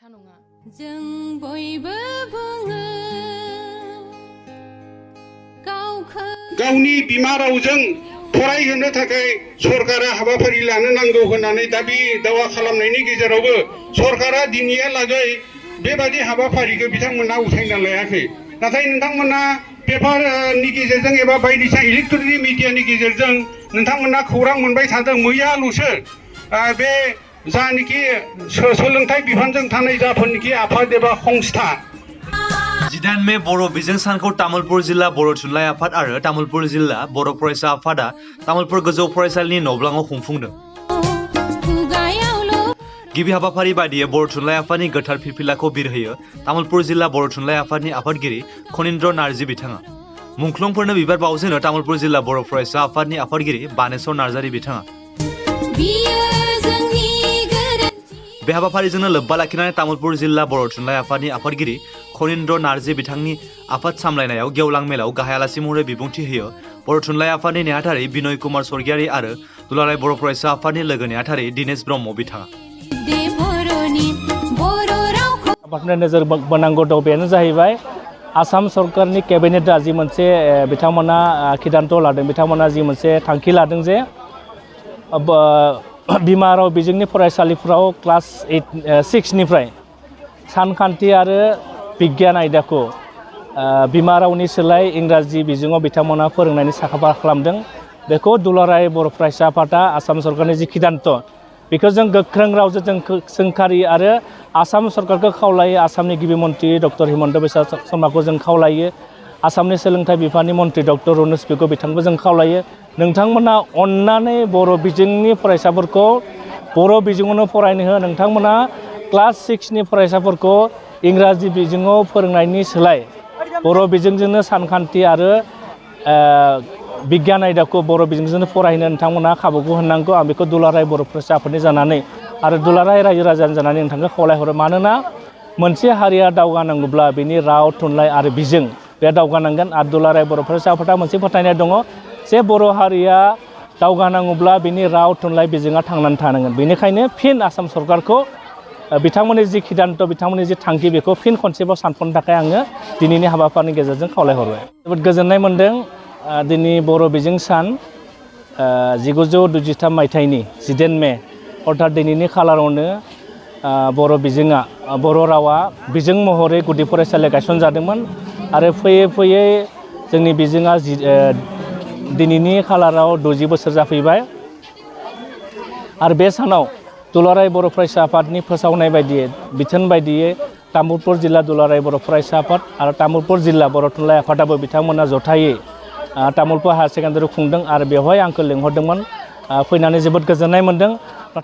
हेंथा नङा। जों बयबो बुङो गावनि बिमा रावजों फरायहोनो थाखाय सरकारा हाबाफारि लानो नांगौ होननानै दाबि दावा खालामनायनि गेजेरावबो सरकारा दिनैहालागै बेबादि हाबाफारिखौ बिथांमोना उथायना लायाखै। नाथाय नोंथांमोना पेपारनि गेजेरजों एबा बायदिसिना इलेक्ट्रनिक मिडियानि गेजेरजों नोंथांमोना खौरां मोनबाय थादों। मैयाल'सो बे जानिखि सोलोंथाइ बिफानजों थानाय जाफोरनिखि आफाद एबा संस्था 18 मे बर' बिजों सानखौ तामुलपुर जिल्ला बर' थुनलाइ आफाद आरो तामुलपुर जिल्ला बर' फरायसा आफादा तामुलपुर गोजौ फरायसालिनि न'ब्लाङाव खुंफुंदों। गिबि हाबाफारि बायदियै बर' थुनलाइ आफादनि गोथार फिरफिलाखौ बिरहोयो तामुलपुर जिल्ला बर' थुनलाइ आफादनि आफादगिरि खनिन्द्र नार्जी बिथाङा। मुंख्लंफोरनो बिबार बावजेनो तामुलपुर जिल्ला बर' फरायसा आफादनि आफादगिरि बानेश्वर नार्जारी बिथाङा। बे हाबाफारिजोंनो लोब्बा लाखिनानै तामुलपुर जिल्ला बर' थुनलाइ आफादनि आफादगिरि खनिन्द्र नार्जी बिथांनि आफाद सामलायनायाव गेवलां मेलाव गाहाय आलासि महरै बिबुंथि होयो बर' थुनलाइ आफादनि नेहाथारि बिनय कुमार स्वर्गियारि आरो दुलाराय बर' फरायसा आफादनि लोगो नेहाथारि दिनेश ब्रह्म बिथाङा। आफादनि नोजोर बोनांगौ दं बेनो जाहैबाय आसाम सरकारनि केबिनेटआ जि मोनसे बिथांमोना सिद्धान्त लादों, बिथांमोना जि मोनसे थांखि लादों जे बिमा राव बिजोंनि फरायसालिफोराव क्लास 6 निफ्राय सानखान्थि आरो बिगियान आयदाखौ बिमा रावनि सोलाय इंराजि बिजोङाव बिथांमोना फोरोंनायनि साखाफा खालामदों। बेखौ दुलाराय बर' फरायसा आफादा आसाम सरकारनि जि सिद्धान्त बेखौ जों गोख्रों रावजों जों सोंखारि आरो आसाम सरकारखौ खावलायो। आसामनि गिबि मन्त्रि डक्टर हिमन्त बिश्व शर्माखौ जों खावलायो, आसामनि सोलोंथाइ बिफाननि मन्त्रि डक्टर रनज पेगु बिथांखौ जों खावलायो, नोंथांमोना अन्नानै बर' बिजोंनि फरायसाफोरखौ बर' बिजोङावनो फरायनो हो। नोंथांमोना क्लास 6 नि फरायसाफोरखौ इंराजि बिजोङाव फोरोंनायनि सोलाय बर' बिजोंजोंनो सानखान्थि आरो बिगियान आयदाखौ बर' बिजोंजोंनो फरायनो नोंथांमोना खाबुखौ होनांगौ। आं बेखौ दुलाराय बर' फरायसा आफादनि जानानै आरो दुलाराय रायजो राजानि जानानै नोंथांखौ खावलायहरो। मानोना मोनसे हारिया दावगानांगौब्ला बेनि राव थुनलाइ आरो बिजों बे दावगानांगोन। आरो दुलाराय बर' फरायसा आफादा मोनसे फोथायनाय दङ जे बर' हारिया दावगानांगौब्ला बेनि राव थुनलाइ बिजोङा थांनानै थानांगोन। बेनिखायनो फिन आसाम सरकारखौ बिथांमोननि जि सिद्धान्त बिथांमोननि जि थांखि बेखौ फिन खनसेबाव सानफुंनो थाखाय आङो दिनैनि हाबाफारिनि गेजेरजों खावलायहरबाय। जोबोद गोजोननाय मोन्दों। दिनै बर' बिजों सान 1923 मायथाइनि 18 मे अर्थात दिनैनि खालारावनो बर' बिजोङा बर' रावा बिजों महरै गुदि फरायसालि गायसनजादोंमोन आरो फैयै फैयै जोंनि बिजोङा दिनैनि खालाराव 60 बोसोर जाफैबाय। आरो बे सानाव दुलाराय बर' फरायसा आफादनि फोसावनाय बायदियै बिथोन बायदियै तामुलपुर जिल्ला दुलाराय बर' फरायसा आफाद आरो तामुलपुर जिल्ला बर' थुनलाइ आफादाबो बिथांमोना जथायै तामुलपुर हायार सेकेन्डारि खुंदों आरो बेवहाय आंखौ लिंहरदोंमोन। फैनानै जोबोद गोजोननाय मोन्दों।